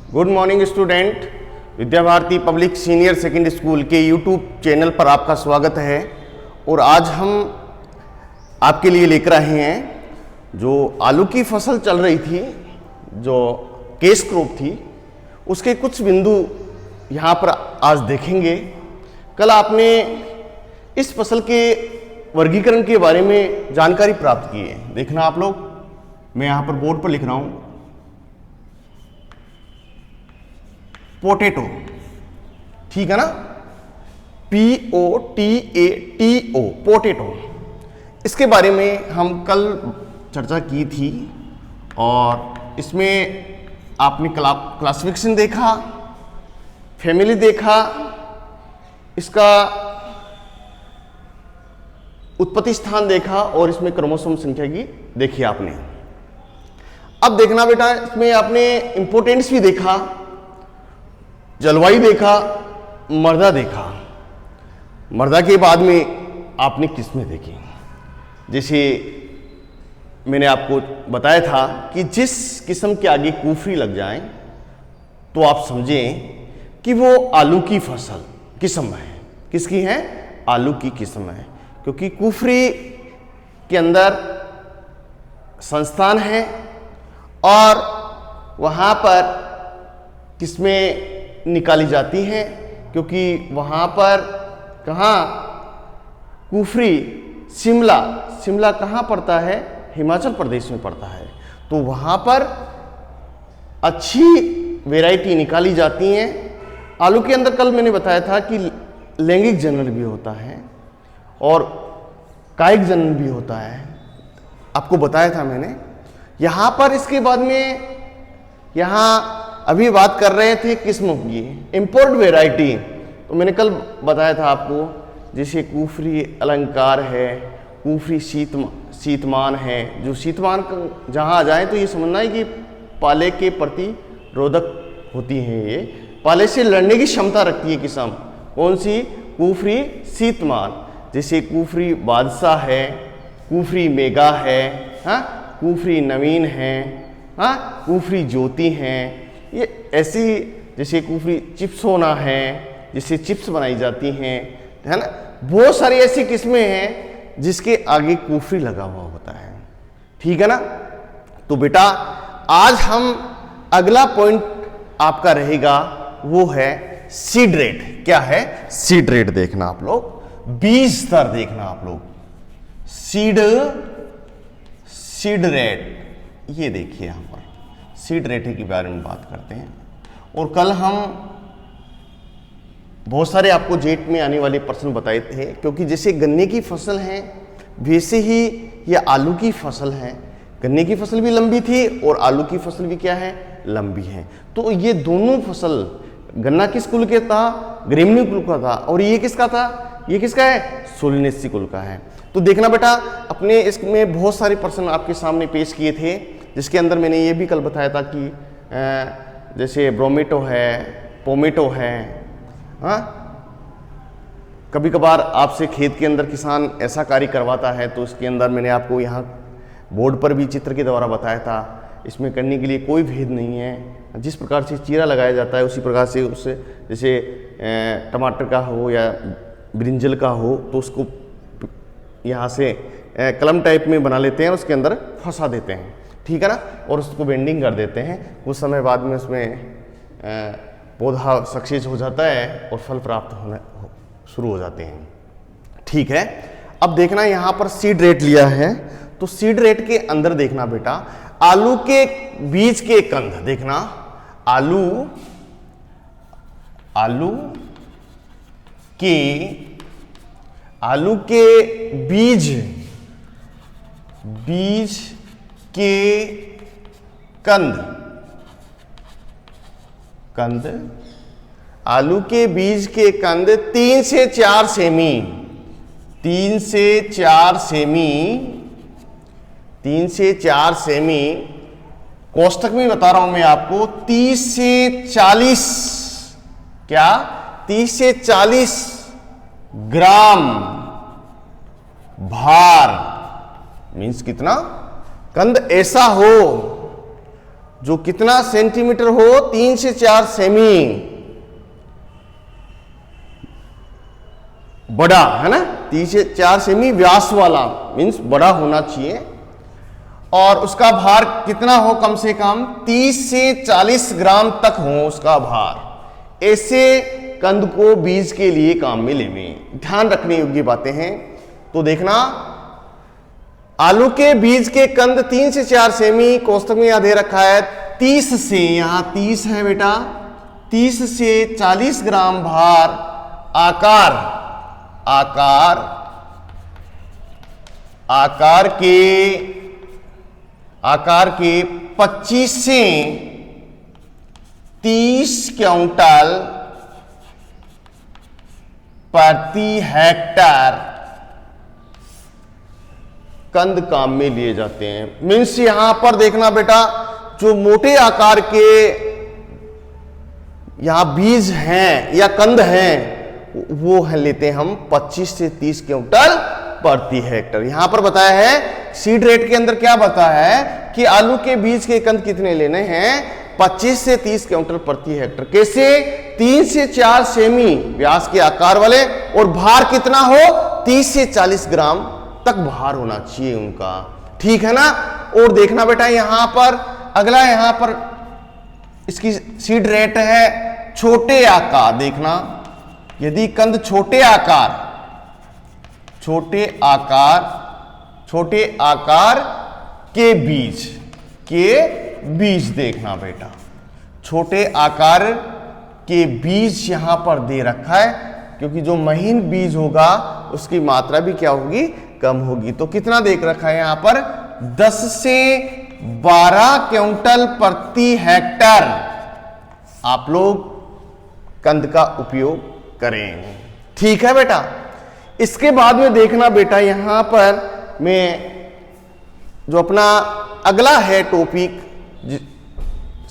Good morning student. Vidya Bharati public senior secondary school के YouTube channel पर आपका स्वागत है। और आज हम आपके लिए लेकर आए हैं जो आलू की फसल चल रही थी, जो केस क्रॉप थी, उसके कुछ बिंदु यहाँ पर आज देखेंगे। कल आपने इस फसल के वर्गीकरण के बारे में जानकारी प्राप्त की है। देखना आप लोग, मैं यहाँ पर बोर्ड पर लिख रहा हूँ पोटैटो, ठीक है ना, POTATO, पोटैटो। इसके बारे में हम कल चर्चा की थी और इसमें आपने क्लासिफिकेशन देखा, फैमिली देखा, इसका उत्पत्ति स्थान देखा और इसमें क्रोमोसोम संख्या की देखी आपने। अब देखना बेटा, इसमें आपने इंपोर्टेंस भी देखा, जलवायु देखा, मर्दा देखा। मर्दा के बाद में आपने किस्में देखी। जैसे मैंने आपको बताया था कि जिस किस्म के आगे कुफरी लग जाए तो आप समझें कि वो आलू की फसल किस्म है। किसकी है? आलू की किस्म है, क्योंकि कुफरी के अंदर संस्थान है और वहाँ पर किस्में निकाली जाती हैं, क्योंकि वहाँ पर कहाँ कुफरी, शिमला कहाँ पड़ता है? हिमाचल प्रदेश में पड़ता है। तो वहाँ पर अच्छी वैरायटी निकाली जाती हैं। आलू के अंदर कल मैंने बताया था कि लैंगिक जनन भी होता है और कायिक जनन भी होता है, आपको बताया था मैंने। यहाँ पर इसके बाद में यहाँ अभी बात कर रहे थे किस्मों की, इंपोर्ट वैरायटी। तो मैंने कल बताया था आपको, जैसे कुफरी अलंकार है, कुफरी शीतमान है। जो शीतमान जहाँ आ जाए तो ये समझना है कि पाले के प्रति रोधक होती हैं, ये पाले से लड़ने की क्षमता रखती है किस्म। कौन सी? कुफरी शीतमान। जैसे कुफरी बादशाह है, कुफरी मेगा है, हाँ, कुफरी नवीन है, हाँ, कुफरी ज्योति है। ये ऐसी, जैसे कुफरी चिप्सोना है, जिससे चिप्स बनाई जाती हैं, है ना। बहुत सारी ऐसी किस्में हैं जिसके आगे कुफरी लगा हुआ होता है, ठीक है ना। तो बेटा आज हम अगला पॉइंट आपका रहेगा वो है सीड रेट। क्या है? सीड रेट देखना आप लोग, बीज स्तर देखना आप लोग। सीड रेट, ये देखिए यहां पर सीड रेट के बारे में बात करते हैं। और कल हम बहुत सारे आपको जेट में आने वाले प्रश्न बताए थे, क्योंकि जैसे गन्ने की फसल है वैसे ही ये आलू की फसल है। गन्ने की फसल भी लंबी थी और आलू की फसल भी क्या है? लंबी है। तो ये दोनों फसल, गन्ना किस कुल के था? ग्रेमनी कुल का था। और ये किसका था? ये किसका है? सोलिनेसी कुल का है। तो देखना बेटा, अपने इसमें बहुत सारे प्रश्न आपके सामने पेश किए थे, जिसके अंदर मैंने ये भी कल बताया था कि जैसे ब्रोमेटो है, पोमेटो है, हाँ। कभी कभार आपसे खेत के अंदर किसान ऐसा कार्य करवाता है तो इसके अंदर मैंने आपको यहाँ बोर्ड पर भी चित्र के द्वारा बताया था, इसमें करने के लिए कोई भेद नहीं है। जिस प्रकार से चीरा लगाया जाता है उसी प्रकार से उससे, जैसे टमाटर का हो या ब्रिंजल का हो, तो उसको यहाँ से कलम टाइप में बना लेते हैं और उसके अंदर फंसा देते हैं, ठीक है ना, और उसको बेंडिंग कर देते हैं। कुछ समय बाद में उसमें पौधा सक्सेस हो जाता है और फल प्राप्त होना शुरू हो जाते हैं, ठीक है। अब देखना यहाँ पर सीड रेट लिया है, तो सीड रेट के अंदर देखना बेटा, आलू के बीज के कंद देखना। आलू के बीज के कंद, आलू के बीज के कंद 3 से 4 सेमी, 3 से 4 सेमी, कोष्टक में बता रहा हूं मैं आपको, 30 से 40, क्या 30 से 40 ग्राम भार, मीन्स कितना? कंद ऐसा हो जो कितना सेंटीमीटर हो, 3 से 4 सेमी बड़ा, है ना, 3 से 4 सेमी व्यास वाला, मीन्स बड़ा होना चाहिए। और उसका भार कितना हो, कम से कम 30 से 40 ग्राम तक हो उसका भार। ऐसे कंद को बीज के लिए काम में लेवे। ध्यान रखने योग्य बातें हैं। तो देखना, आलू के बीज के कंद 3 से 4 सेमी, कोष्टक में यहां दे रखा है 30 से, यहां 30 है बेटा, 30 से 40 ग्राम भार, आकार के 25 से 30 क्विंटल प्रति हेक्टेयर कंद काम में लिए जाते हैं। मीन्स यहां पर देखना बेटा, जो मोटे आकार के यहां बीज हैं या कंद हैं, वो है लेते हैं हम 25 से 30 क्विंटल प्रति हेक्टेयर। यहां पर बताया है सीड रेट के अंदर, क्या बताया है कि आलू के बीज के कंद कितने लेने हैं, 25 से 30 क्विंटल प्रति हेक्टेयर। कैसे, 3 से 4 सेमी व्यास के आकार वाले, और भार कितना हो, 30 से 40 ग्राम तक भार होना चाहिए उनका। ठीक है ना। और देखना बेटा, यहां पर अगला, यहां पर इसकी सीड रेट है छोटे आकार। देखना, यदि कंद छोटे आकार के बीज देखना बेटा, छोटे आकार के बीज यहां पर दे रखा है, क्योंकि जो महीन बीज होगा उसकी मात्रा भी क्या होगी, कम होगी। तो कितना देख रखा है यहां पर, 10 से 12 क्विंटल प्रति हेक्टेयर आप लोग कंद का उपयोग करें। ठीक है बेटा। इसके बाद में देखना बेटा, यहां पर मैं जो अपना अगला है टॉपिक,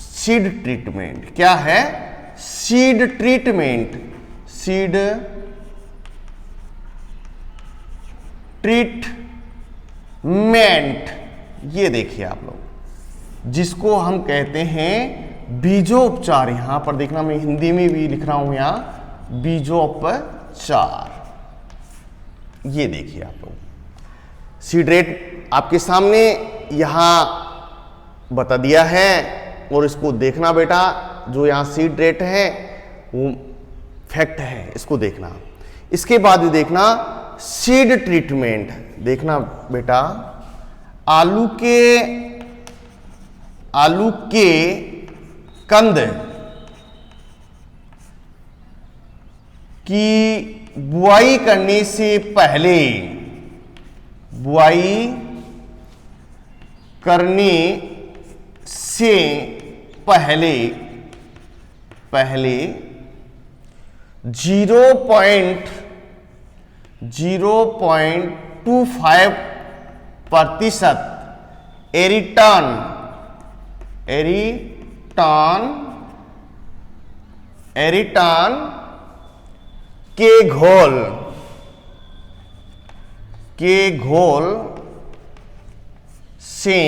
सीड ट्रीटमेंट। क्या है, सीड ट्रीटमेंट। ये देखिए आप लोग, जिसको हम कहते हैं बीजोपचार। यहां पर देखना, मैं हिंदी में भी लिख रहा हूं यहां, बीजोपचार। ये देखिए आप लोग, सीड रेट आपके सामने यहां बता दिया है, और इसको देखना बेटा, जो यहां सीड रेट है वो फैक्ट है, इसको देखना। इसके बाद देखना सीड ट्रीटमेंट। देखना बेटा, आलू के कंद की बुआई करने से पहले, पहले 0.25% एरीटॉन के घोल से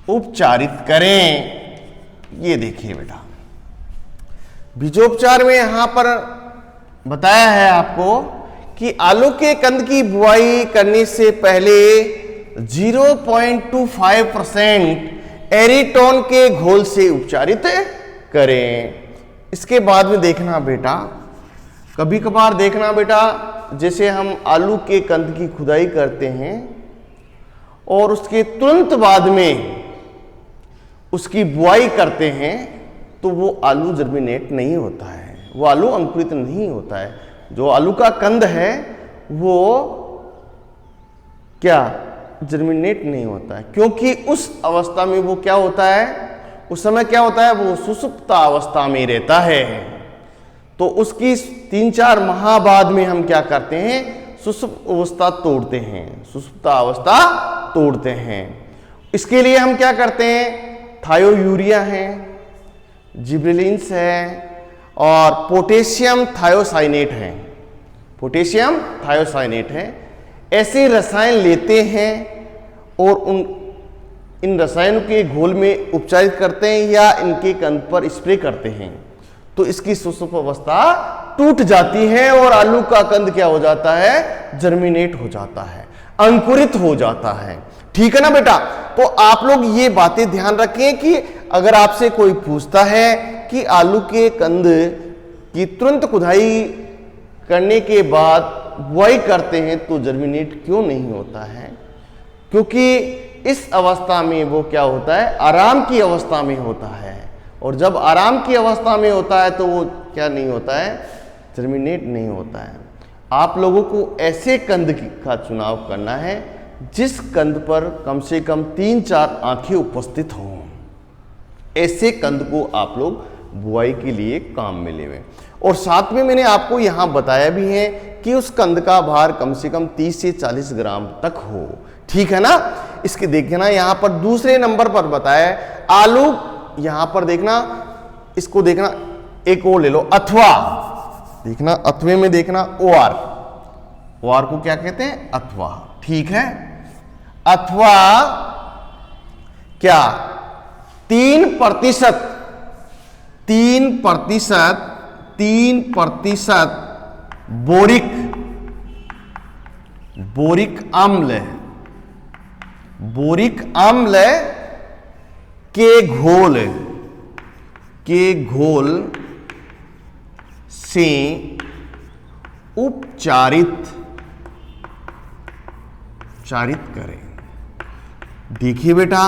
उपचारित करें। ये देखिए बेटा, बीजोपचार में यहां पर बताया है आपको कि आलू के कंद की बुआई करने से पहले 0.25% एरीटॉन के घोल से उपचारित करें। इसके बाद में देखना बेटा, कभी कभार देखना बेटा, जैसे हम आलू के कंद की खुदाई करते हैं और उसके तुरंत बाद में उसकी बुआई करते हैं, तो वो आलू जर्मिनेट नहीं होता है, वो आलू अंकुरित नहीं होता है। जो आलू का कंद है वो क्या, जर्मिनेट नहीं होता है, क्योंकि उस अवस्था में वो क्या होता है, उस समय क्या होता है, वो सुषुप्त अवस्था में रहता है। तो उसकी 3-4 माह बाद में हम क्या करते हैं, सुषुप्त अवस्था तोड़ते हैं। इसके लिए हम क्या करते हैं, थायोयूरिया है, जिब्रेलिन्स है, और पोटेशियम थायोसाइनेट है। ऐसे रसायन लेते हैं और इन रसायनों के घोल में उपचारित करते हैं या इनके कंद पर स्प्रे करते हैं तो इसकी सुषुप्त अवस्था टूट जाती है और आलू का कंद क्या हो जाता है, जर्मिनेट हो जाता है, अंकुरित हो जाता है। ठीक है ना बेटा। तो आप लोग ये बातें ध्यान रखें कि अगर आपसे कोई पूछता है कि आलू के कंद की तुरंत खुदाई करने के बाद बुआई करते हैं तो जर्मिनेट क्यों नहीं होता है, क्योंकि इस अवस्था में वो क्या होता है, आराम की अवस्था में होता है, और जब आराम की अवस्था में होता है तो वो क्या नहीं होता है, जर्मिनेट नहीं होता है। आप लोगों को ऐसे कंद का चुनाव करना है जिस कंद पर कम से कम 3-4 आंखें उपस्थित हों। ऐसे कंद को आप लोग बुआई के लिए काम में लेवें। और साथ में मैंने आपको यहां बताया भी है कि उस कंद का भार कम से कम 30 से 40 ग्राम तक हो। ठीक है ना। इसके देखना यहां पर दूसरे नंबर पर बताया आलू, यहां पर देखना, इसको देखना, एक और ले लो, अथवा, देखना अथवे में देखना ओआर, ओआर को क्या कहते हैं, अथवा। ठीक है। अथवा क्या 3% बोरिक अम्ल के घोल से उपचारित करें। देखिए बेटा,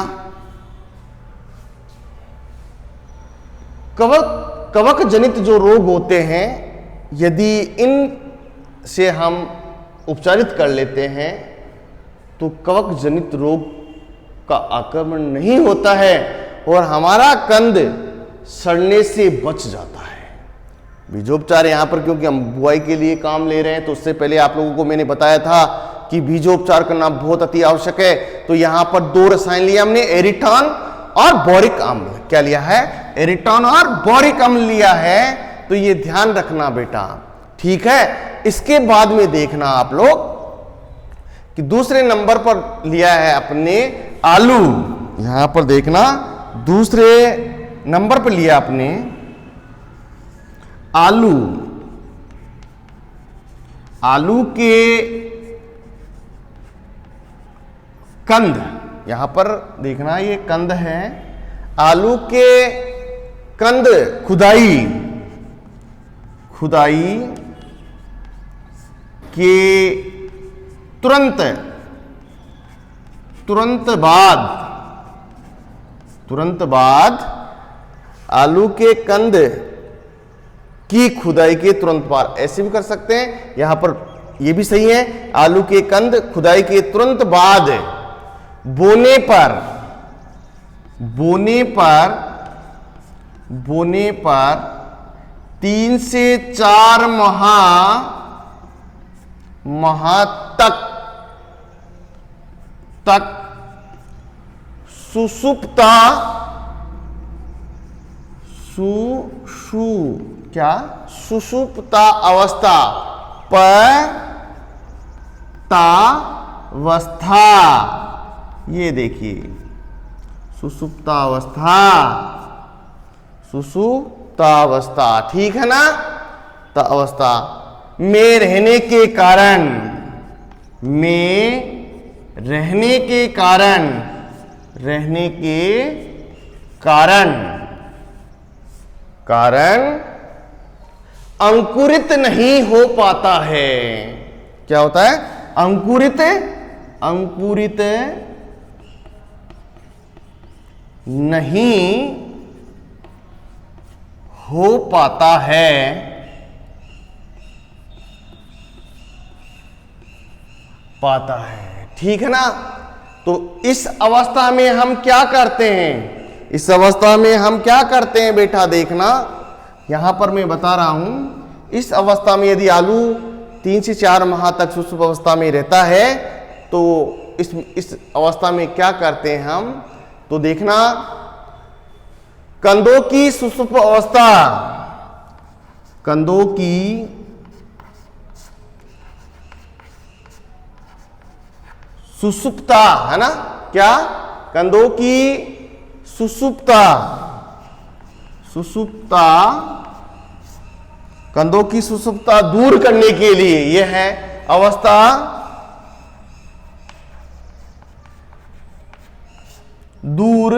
कवक जनित जो रोग होते हैं, यदि इन से हम उपचारित कर लेते हैं तो कवक जनित रोग का आक्रमण नहीं होता है और हमारा कंद सड़ने से बच जाता है। बीजोपचार यहां पर क्योंकि हम बुआई के लिए काम ले रहे हैं तो उससे पहले आप लोगों को मैंने बताया था कि बीजोपचार करना बहुत अति आवश्यक है। तो यहां पर 2 रसायन लिया हमने, एरिटॉन और बोरिक अम्ल। क्या लिया है, एरिटॉन और बोरिक अम्ल लिया है। तो ये ध्यान रखना बेटा। ठीक है। इसके बाद में देखना आप लोग कि दूसरे नंबर पर लिया है अपने आलू। यहां पर देखना दूसरे नंबर पर लिया अपने आलू। आलू के कंद, यहां पर देखना ये कंद है, आलू के कंद खुदाई के तुरंत बाद आलू के कंद की खुदाई के तुरंत बाद, ऐसे भी कर सकते हैं, यहां पर ये भी सही है। आलू के कंद खुदाई के तुरंत बाद बोने पर 3 से 4 माह तक सुषुप्ता अवस्था ये देखिए सुषुप्तावस्था, ठीक है ना। अवस्था में रहने के कारण अंकुरित नहीं हो पाता है। क्या होता है, अंकुरित नहीं हो पाता है। ठीक है ना। तो इस अवस्था में हम क्या करते हैं, बेटा देखना, यहां पर मैं बता रहा हूं। इस अवस्था में यदि आलू 3 से 4 माह तक सुषुप्त अवस्था में रहता है तो इस अवस्था में क्या करते हैं हम, तो देखना कंदों की सुषुप्त अवस्था, कंदों की सुषुप्ता, है ना, क्या? कंधों की सुषुप्ता, सुषुप्ता, कंधों की सुषुप्ता दूर करने के लिए यह है अवस्था दूर,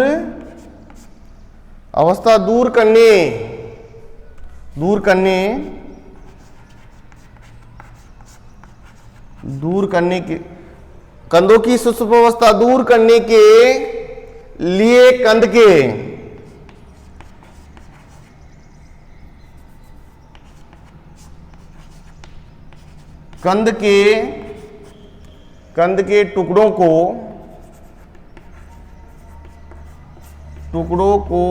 अवस्था दूर करने, दूर करने, दूर करने के, कंधों की सुषुप्त अवस्था दूर करने के लिए कंध के, कंध के, कंध के टुकड़ों को, टुकड़ों को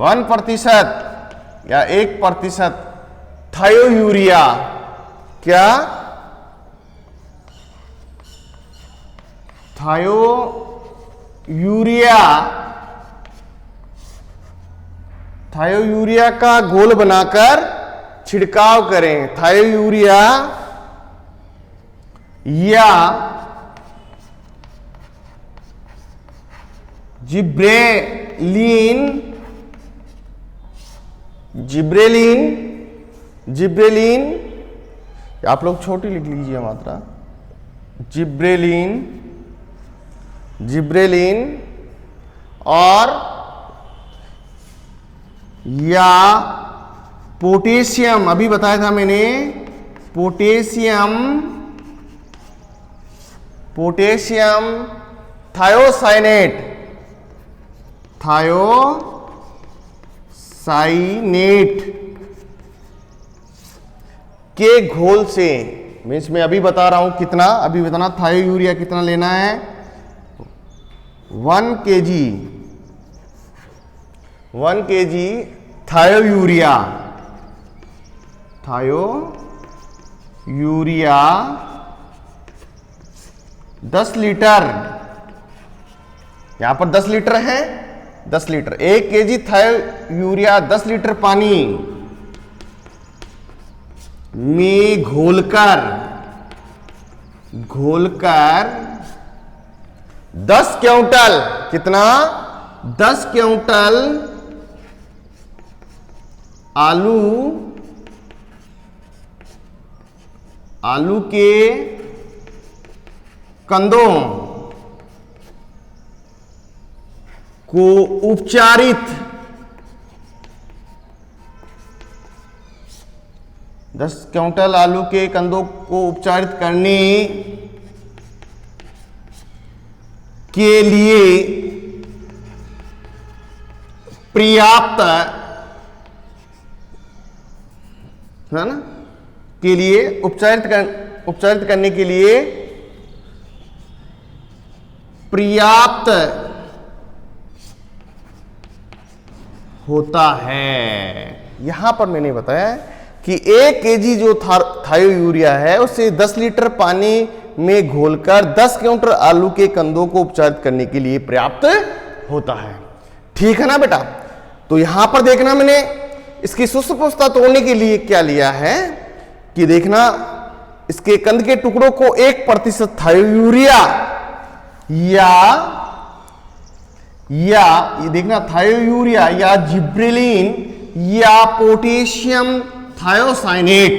1% या 1% थायोयूरिया, क्या? थायोयूरिया, थायोयूरिया का घोल बनाकर छिड़काव करें। थायोयूरिया या जिब्रेलिन, जिब्रेलिन, जिब्रेलिन, आप लोग छोटी लिख लीजिए मात्रा, जिब्रेलिन, जिब्रेलिन और या पोटेशियम, अभी बताया था मैंने, पोटेशियम, पोटेशियम थायोसाइनेट, थायोसाइनेट के घोल से, मीन्स मैं अभी बता रहा हूं कितना, अभी बताना थायोयूरिया कितना लेना है, 1 kg, 1 kg thiourea, thiourea 10 litre, यहां पर 10 लीटर है, 10 लीटर, 1 kg थायोयूरिया 10 लीटर पानी में घोलकर, घोलकर 10 क्विंटल, कितना? 10 क्विंटल आलू, आलू के कंदों को उपचारित, 10 क्विंटल आलू के कंदों को उपचारित करने के लिए पर्याप्त, है ना, के लिए उपचारित करने के लिए पर्याप्त होता है। यहां पर मैंने बताया कि 1 kg जो थायोयूरिया है उसे 10 लीटर पानी में घोलकर 10 क्विंटल आलू के कंदों को उपचारित करने के लिए पर्याप्त होता है। ठीक है ना बेटा? तो यहां पर देखना मैंने इसकी सुषुप्त अवस्था तोड़ने के लिए क्या लिया है कि देखना, इसके कंद के टुकड़ों को 1% थायोयूरिया या ये देखना थायोयूरिया या जिब्रेलिन या पोटेशियम थायोसाइनेट,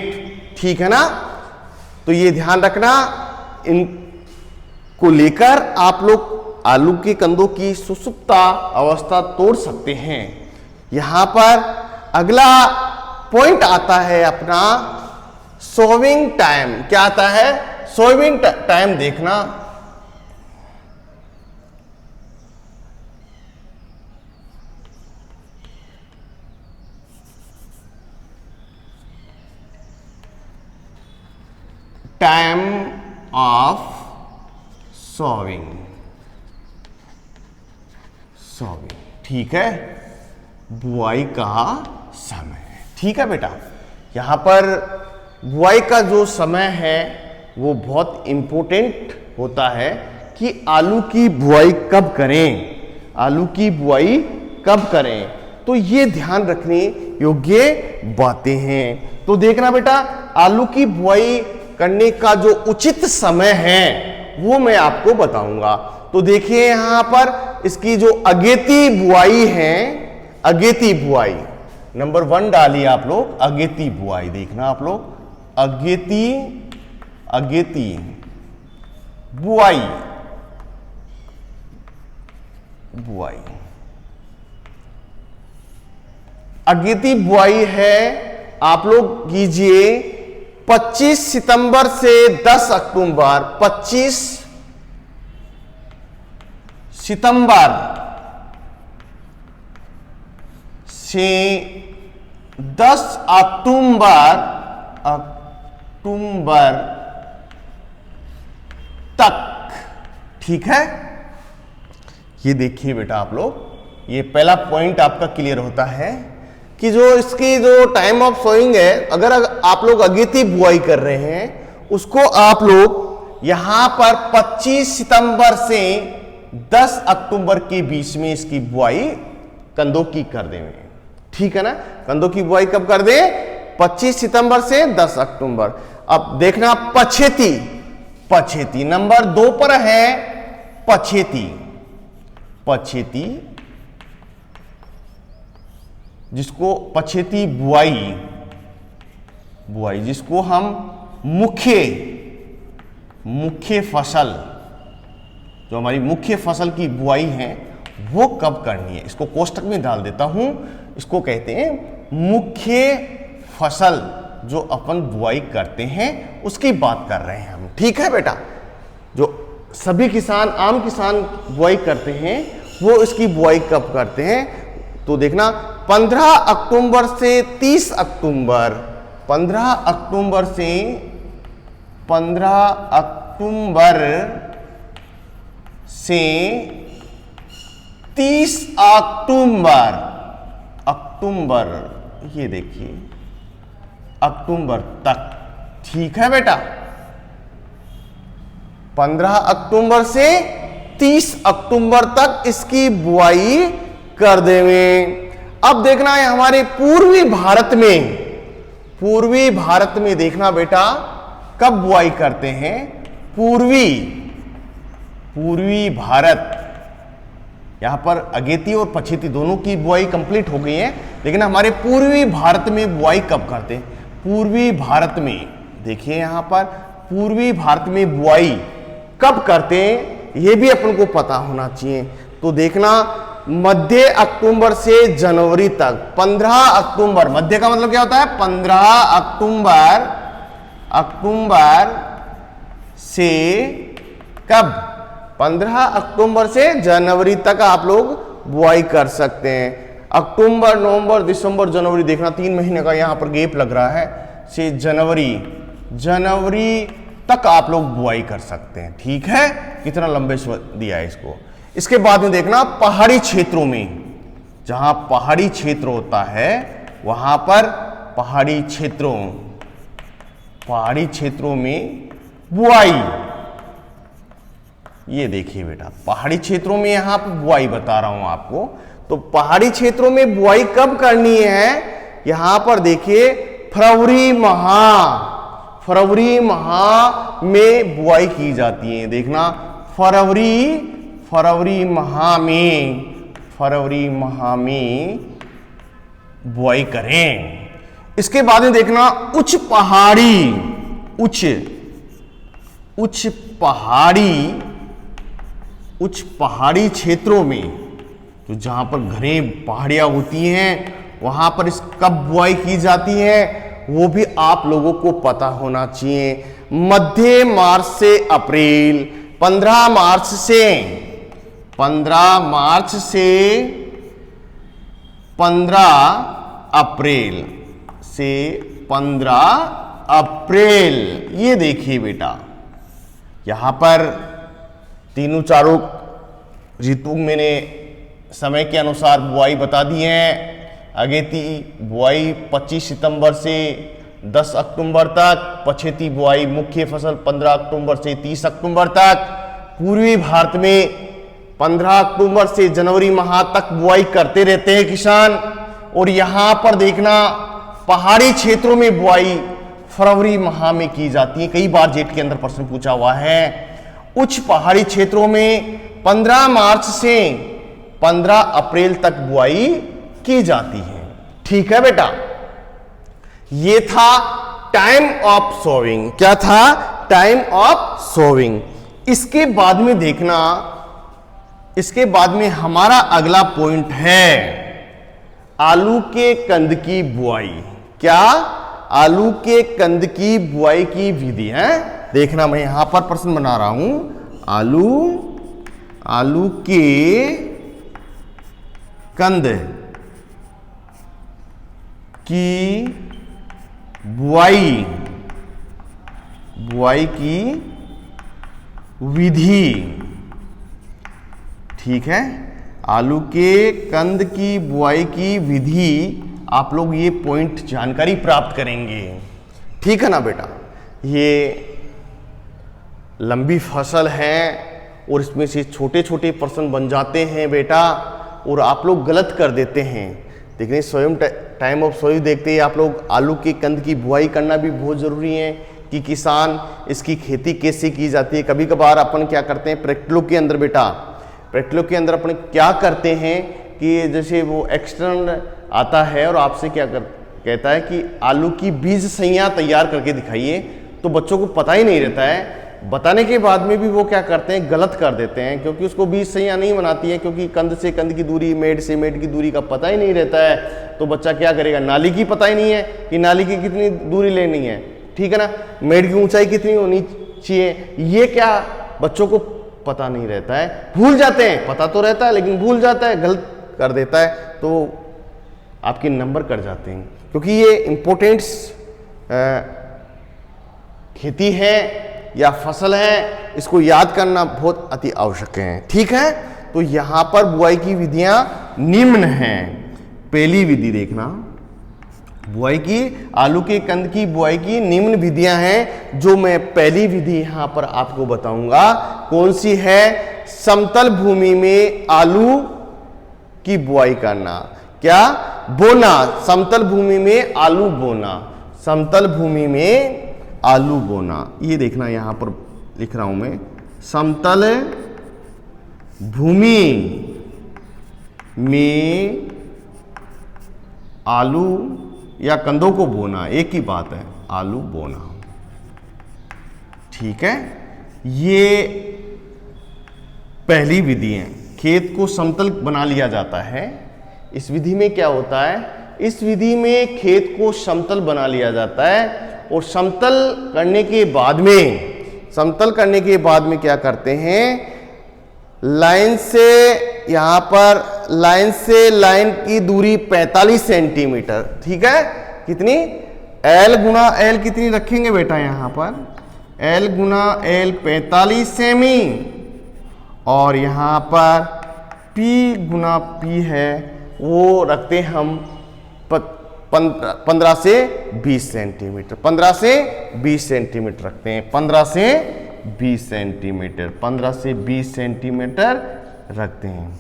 ठीक है ना? तो ये ध्यान रखना, इनको लेकर आप लोग आलू के कंदों की सुषुप्त अवस्था तोड़ सकते हैं। यहां पर अगला पॉइंट आता है अपना सोविंग टाइम। क्या आता है? सोविंग टाइम देखना। टाइम ऑफ सॉविंग, सॉविंग, ठीक है, बुआई का समय। ठीक है बेटा, यहां पर बुआई का जो समय है वो बहुत इंपॉर्टेंट होता है कि आलू की बुआई कब करें, आलू की बुआई कब करें, तो ये ध्यान रखने योग्य बातें हैं। तो देखना बेटा, आलू की बुआई करने का जो उचित समय है वो मैं आपको बताऊंगा। तो देखिए यहां पर इसकी जो अगेती बुआई है, अगेती बुआई नंबर 1 डालिए आप लोग, अगेती बुआई देखना आप लोग, अगेती बुआई, अगेती बुआई है आप लोग कीजिए 25 सितंबर से 10 अक्टूबर, 25 सितंबर से 10 अक्टूबर तक। ठीक है, ये देखिए बेटा आप लोग, ये पहला पॉइंट आपका क्लियर होता है कि जो इसकी जो टाइम ऑफ सोइंग है, अगर आप लोग अगेती बुआई कर रहे हैं उसको आप लोग यहां पर 25 सितंबर से 10 अक्टूबर के बीच में इसकी बुआई कंदों की कर देंगे। ठीक है ना, कंदों की बुआई कब कर दें? 25 सितंबर से 10 अक्टूबर। अब देखना पछेती, पछेती नंबर 2 पर है, पछेती, पछेती जिसको पछेती बुआई, बुआई जिसको हम मुख्य फसल, जो हमारी मुख्य फसल की बुआई है वो कब करनी है, इसको कोष्टक में डाल देता हूं। इसको कहते हैं मुख्य फसल, जो अपन बुआई करते हैं उसकी बात कर रहे हैं हम। ठीक है बेटा, जो सभी किसान, आम किसान बुआई करते हैं वो इसकी बुआई कब करते हैं? तो देखना 15 अक्टूबर से 30 अक्टूबर, 15 अक्टूबर से 15 अक्टूबर से 30 अक्टूबर, अक्टूबर, ये देखिए अक्टूबर तक। ठीक है बेटा, 15 अक्टूबर से 30 अक्टूबर तक इसकी बुआई कर देंगे। अब देखना है हमारे पूर्वी भारत में, पूर्वी भारत में देखना बेटा कब बुआई करते हैं? पूर्वी भारत, यहां पर अगेती और पछेती दोनों की बुआई कंप्लीट हो गई है, लेकिन हमारे पूर्वी भारत में बुआई कब करते हैं? पूर्वी भारत में देखिए यहां पर पूर्वी भारत में बुआई कब करते हैं यह भी अपन को पता होना चाहिए। तो देखना मध्य अक्टूबर से जनवरी तक, 15 अक्टूबर, मध्य का मतलब क्या होता है? 15 अक्टूबर से कब? 15 अक्टूबर से जनवरी तक आप लोग बुआई कर सकते हैं। अक्टूबर, नवंबर, दिसंबर, जनवरी, देखना 3 महीने का यहां पर गैप लग रहा है, से जनवरी तक आप लोग बुआई कर सकते हैं। ठीक है, कितना लंबे दिया है इसको। इसके बाद में देखना पहाड़ी क्षेत्रों में, जहां पहाड़ी क्षेत्र होता है वहां पर पहाड़ी क्षेत्रों में बुआई, ये देखिए बेटा पहाड़ी क्षेत्रों में यहां पर बुआई बता रहा हूं आपको। तो पहाड़ी क्षेत्रों में बुआई कब करनी है? यहां पर देखिए फरवरी माह में बुआई की जाती है। देखना फरवरी माह में बुआई करें। इसके बाद में देखना उच्च पहाड़ी क्षेत्रों में, तो जहां पर घने पहाड़ियां होती हैं वहां पर इस कब बुआई की जाती है वो भी आप लोगों को पता होना चाहिए। मध्य मार्च से अप्रैल, 15 मार्च से 15 अप्रैल, ये देखिए बेटा यहां पर तीनों चारों ऋतु मैंने समय के अनुसार बुआई बता दी है। अगेती बुआई 25 सितंबर से 10 अक्टूबर तक, पछेती बुआई मुख्य फसल 15 अक्टूबर से 30 अक्टूबर तक। पूर्वी भारत में 15 अक्टूबर से जनवरी माह तक बुआई करते रहते हैं किसान। और यहां पर देखना पहाड़ी क्षेत्रों में बुआई फरवरी माह में की जाती है। कई बार जेट के अंदर प्रश्न पूछा हुआ है। उच्च पहाड़ी क्षेत्रों में 15 मार्च से 15 अप्रैल तक बुआई की जाती है। ठीक है बेटा, ये था टाइम ऑफ सोविंग। क्या था? Time of sowing. इसके बाद में देखना, इसके बाद में हमारा अगला पॉइंट है आलू के कंद की बुआई। क्या? आलू के कंद की बुआई की विधि है। देखना, मैं यहां पर प्रश्न बना रहा हूं, आलू के कंद की बुआई की विधि। ठीक है, आलू के कंद की बुआई की विधि, आप लोग ये पॉइंट जानकारी प्राप्त करेंगे। ठीक है ना बेटा, ये लंबी फसल है और इसमें से छोटे छोटे प्रश्न बन जाते हैं बेटा, और आप लोग गलत कर देते हैं। देखिए, स्वयं टाइम ऑफ सोविंग देखते ही आप लोग आलू के कंद की बुआई करना भी बहुत ज़रूरी है कि किसान इसकी खेती कैसे की जाती है। कभी कभार अपन क्या करते हैं प्रैक्टिकलों के अंदर बेटा, प्रैक्टिकलों के अंदर अपन क्या करते हैं कि जैसे वो एक्सटर्नल आता है और आपसे क्या कहता है कि आलू की बीज संज्ञा तैयार करके दिखाइए, तो बच्चों को पता ही नहीं रहता है। बताने के बाद में भी वो क्या करते हैं, गलत कर देते हैं, क्योंकि उसको बीज संज्ञा नहीं बनाती है, क्योंकि कंद से कंद की दूरी, मेड से मेड की दूरी का पता ही नहीं रहता है। तो बच्चा क्या करेगा, नाली की पता ही नहीं है कि नाली की कितनी दूरी लेनी है। ठीक है ना, मेड की ऊंचाई कितनी होनी चाहिए, ये क्या बच्चों को पता नहीं रहता है, भूल जाते हैं। पता तो रहता है लेकिन भूल जाता है, गलत कर देता है, तो आपके नंबर कट जाते हैं। क्योंकि ये इंपॉर्टेंट खेती है या फसल है, इसको याद करना बहुत अति आवश्यक है। ठीक है, तो यहां पर बुआई की विधियां निम्न हैं। पहली विधि देखना, बुआई की, आलू के कंद की बुआई की निम्न विधियां हैं, जो मैं पहली विधि यहां पर आपको बताऊंगा। कौन सी है? समतल भूमि में आलू की बुआई करना। क्या? बोना, समतल भूमि में आलू बोना, समतल भूमि में आलू बोना। ये देखना, यहां पर लिख रहा हूं मैं, समतल भूमि में आलू या कंदों को बोना, एक ही बात है, आलू बोना। ठीक है, ये पहली विधि है। खेत को समतल बना लिया जाता है। इस विधि में क्या होता है, इस विधि में खेत को समतल बना लिया जाता है, और समतल करने के बाद में क्या करते हैं, लाइन से, यहां पर लाइन से लाइन की दूरी 45 सेंटीमीटर। ठीक है, कितनी? L गुना L कितनी रखेंगे बेटा, यहां पर L गुना L 45 सेमी, और यहां पर P गुना P है, वो रखते हैं हम 15 से 20 सेंटीमीटर, 15 से 20 सेंटीमीटर रखते हैं, 15 से 20 सेंटीमीटर, 15 से 20 सेंटीमीटर रखते हैं।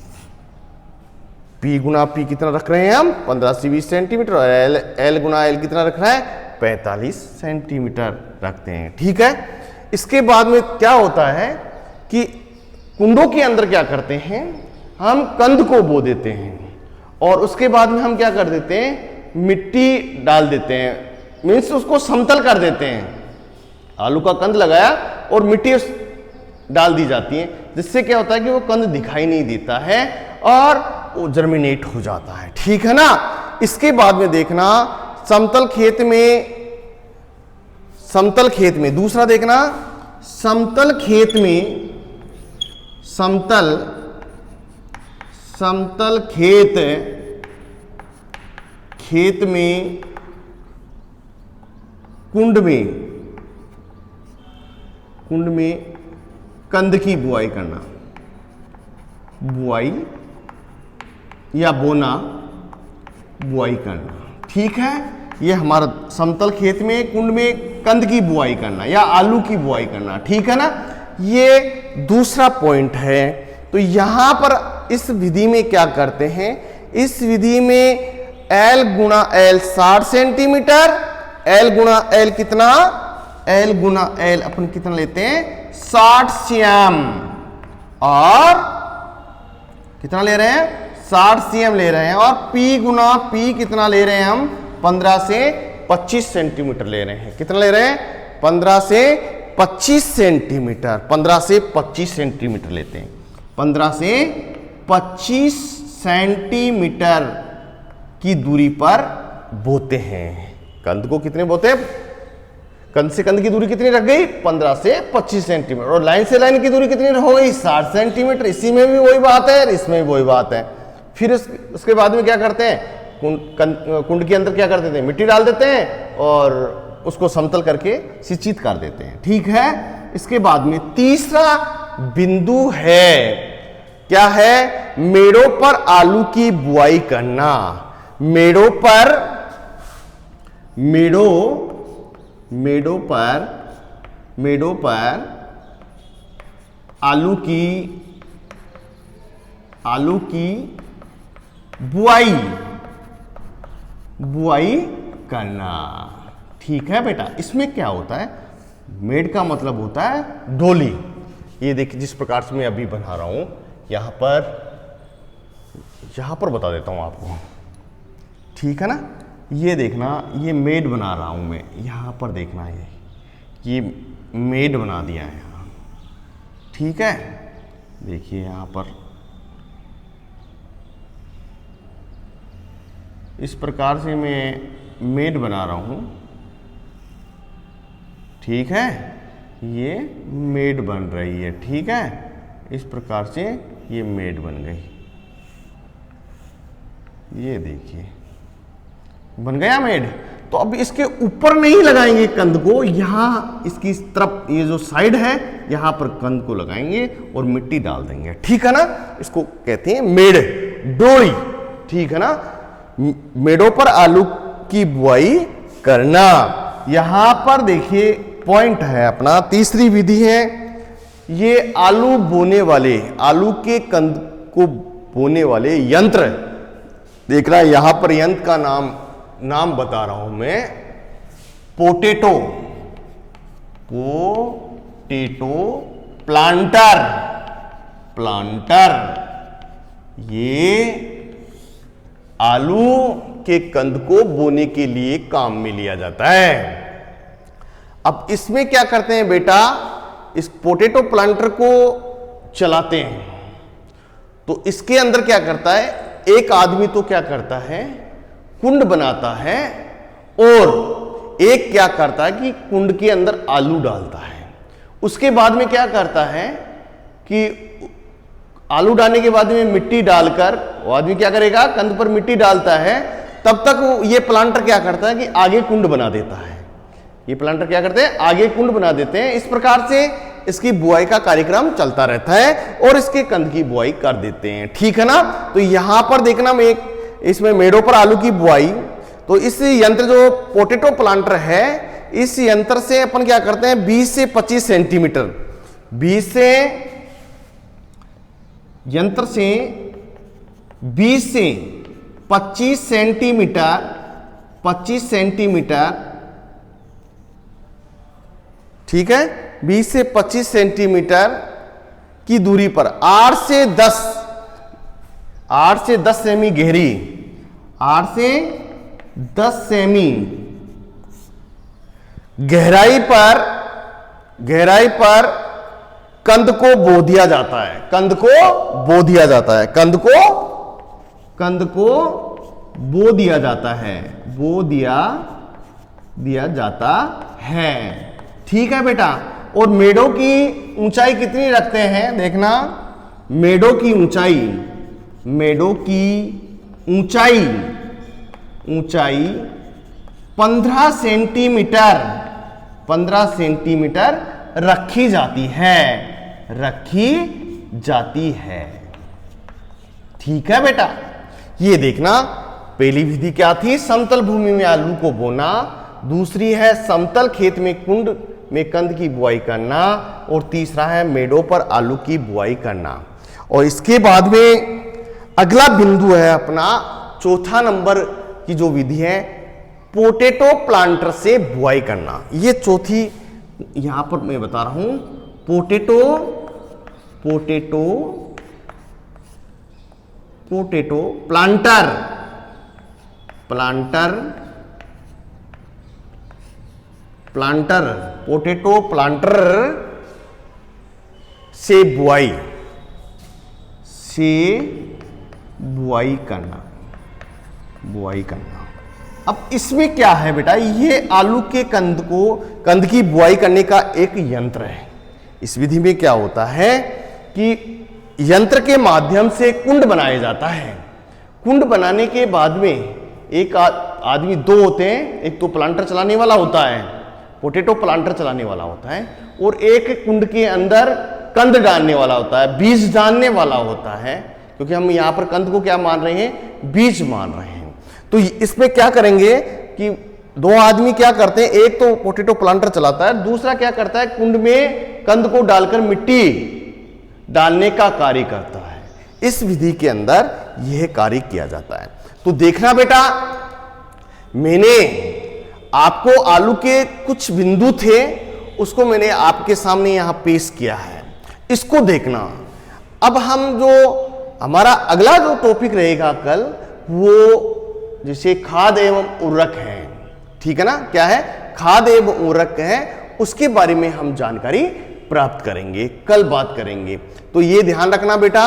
P गुना P कितना रख रहे हैं हम, 15 से 20 सेंटीमीटर, और L गुना L कितना रख रहा है, 45 सेंटीमीटर रखते हैं। ठीक है, इसके बाद में क्या होता है कि कुंडों के अंदर क्या करते हैं, हम कंद को बो देते हैं, और उसके बाद में हम क्या कर देते हैं, मिट्टी डाल देते हैं, मीन्स उसको समतल कर देते हैं। आलू का कंद लगाया और मिट्टी डाल दी जाती है, जिससे क्या होता है कि वो कंद दिखाई नहीं देता है और वो जर्मिनेट हो जाता है। ठीक है ना, इसके बाद में देखना, समतल खेत में दूसरा देखना, समतल खेत में कुंड में कंद की बुआई करना, बुआई या बोना, बुआई करना। ठीक है, ये हमारा समतल खेत में कुंड में कंद की बुआई करना या आलू की बुआई करना। ठीक है ना, ये दूसरा पॉइंट है। तो यहां पर इस विधि में क्या करते हैं, इस विधि में L गुना L 60 सेंटीमीटर, L गुना L कितना, L गुना L अपन कितना लेते हैं, 60 सीएम, और कितना ले रहे हैं 60 cm ले रहे हैं, और P गुना P कितना ले रहे हैं हम 15 से 25 सेंटीमीटर ले रहे हैं। कितना ले रहे हैं 15 से 25 सेंटीमीटर, 15 से 25 सेंटीमीटर लेते हैं, 15 से 25 सेंटीमीटर की दूरी पर बोते हैं। कंद को कितने बोते हैं, कंद से कंद की दूरी कितनी रख गई 15 से 25 सेंटीमीटर, और लाइन से लाइन की दूरी कितनी हो गई 60 सेंटीमीटर। इसी में भी वही बात है, इसमें भी वही बात है। फिर उसके बाद में क्या करते हैं, कुंड के अंदर क्या कर देते हैं, मिट्टी डाल देते हैं और उसको समतल करके सिंचित कर देते हैं। ठीक है, इसके बाद में तीसरा बिंदु है, क्या है, मेड़ों पर आलू की बुआई करना। मेड़ों पर आलू की बुआई करना। ठीक है बेटा, इसमें क्या होता है, मेड़ का मतलब होता है डोली। ये देखिए जिस प्रकार से मैं अभी बना रहा हूं, यहां पर बता देता हूं आपको, ठीक है ना। ये देखना, ये मेड बना रहा हूं मैं, यहां पर देखना, ये मेड बना दिया है यहां, ठीक है। देखिए यहां पर इस प्रकार से मैं मेड बना रहा हूं, ठीक है, ये मेड बन रही है, ठीक है। इस प्रकार से ये मेड बन गई, ये देखिए बन गया मेड। तो अब इसके ऊपर नहीं लगाएंगे कंद को, यहां इसकी तरफ ये जो साइड है यहां पर कंद को लगाएंगे और मिट्टी डाल देंगे, ठीक है ना। इसको कहते हैं मेड़, डोरी, ठीक है ना। मेड़ों पर आलू की बुआई करना। यहां पर देखिए पॉइंट है अपना, तीसरी विधि है, ये आलू बोने वाले, आलू के कंद को बोने वाले यंत्र। देखना यहां पर यंत्र का नाम बता रहा हूं मैं, पोटैटो प्लांटर। ये आलू के कंद को बोने के लिए काम में लिया जाता है। अब इसमें क्या करते हैं बेटा, इस पोटैटो प्लांटर को चलाते हैं तो इसके अंदर क्या करता है, एक आदमी तो क्या करता है, कुंड बनाता है, और एक क्या करता है कि कुंड के अंदर आलू डालता है। उसके बाद में क्या करता है कि आलू डालने के बाद में मिट्टी डालकर, वो आदमी क्या करेगा, कंद पर मिट्टी डालता है, तब तक ये प्लांटर क्या करता है कि आगे कुंड बना देता है। ये प्लांटर क्या करते हैं, आगे कुंड बना देते हैं। इस प्रकार से इसकी बुआई का कार्यक्रम चलता रहता है और इसके कंद की बुआई कर देते हैं, ठीक है ना। तो यहां पर देखना, मैं इसमें मेड़ों पर आलू की बुआई, तो इस यंत्र जो पोटैटो प्लांटर है, इस यंत्र से अपन क्या करते हैं 20 से 25 सेंटीमीटर, 20 से यंत्र से 20 से 25 सेंटीमीटर, 25 सेंटीमीटर, ठीक है, 20 से 25 सेंटीमीटर की दूरी पर 8 से 10 सेमी गहरी, 8 से 10 सेमी गहराई पर कंद को बो दिया जाता है, कंद को बो दिया जाता है, कंद को बो दिया जाता है, बो दिया जाता है, ठीक है बेटा। और मेड़ों की ऊंचाई कितनी रखते हैं, देखना, मेड़ों की ऊंचाई 15 सेंटीमीटर रखी जाती है, ठीक है बेटा। ये देखना, पहली विधि क्या थी, समतल भूमि में आलू को बोना, दूसरी है समतल खेत में कुंड में कंद की बुआई करना, और तीसरा है मेड़ों पर आलू की बुआई करना। और इसके बाद में अगला बिंदु है अपना चौथा नंबर की जो विधि है, पोटैटो प्लांटर से बुआई करना। ये चौथी यहां पर मैं बता रहा हूं, potato potato planter, potato planter से बुआई करना। अब इसमें क्या है बेटा, ये आलू के कंद की बुआई करने का एक यंत्र है। इस विधि में क्या होता है कि यंत्र के माध्यम से कुंड बनाया जाता है। कुंड बनाने के बाद में एक आदमी, दो होते हैं, एक तो प्लांटर चलाने वाला होता है, पोटैटो प्लांटर चलाने वाला होता है, और एक कुंड के अंदर कंद डालने वाला होता है, बीज डालने वाला होता है, क्योंकि हम यहां पर कंद को क्या मान रहे हैं, बीज मान रहे हैं। तो इसमें क्या करेंगे कि दो आदमी क्या करते हैं, एक तो पोटैटो प्लांटर चलाता है, दूसरा क्या करता है, कुंड में कंद को डालकर मिट्टी डालने का कार्य करता है। इस विधि के अंदर यह कार्य किया जाता है। तो देखना बेटा, मैंने आपको आलू के कुछ बिंदु थे, उसको मैंने आपके सामने यहां पेश किया है, इसको देखना। अब हम जो हमारा अगला जो टॉपिक रहेगा कल, वो जैसे खाद एवं उर्वरक है, ठीक है ना, क्या है, खाद एवं उर्वरक है, उसके बारे में हम जानकारी प्राप्त करेंगे, कल बात करेंगे। तो ये ध्यान रखना बेटा।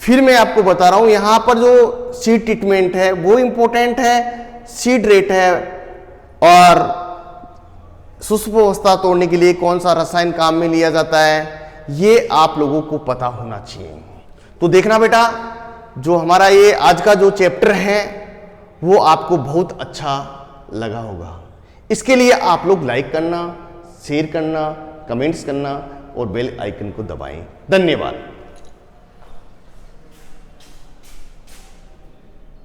फिर मैं आपको बता रहा हूं, यहां पर जो सीड ट्रीटमेंट है वो इंपॉर्टेंट है, सीड रेट है, और शुष्क अवस्था तोड़ने के लिए कौन सा रसायन काम में लिया जाता है, ये आप लोगों को पता होना चाहिए। तो देखना बेटा, जो हमारा ये आज का जो चैप्टर है वो आपको बहुत अच्छा लगा होगा। इसके लिए आप लोग लाइक करना, शेयर करना, कमेंट्स करना और बेल आइकन को दबाएं। धन्यवाद।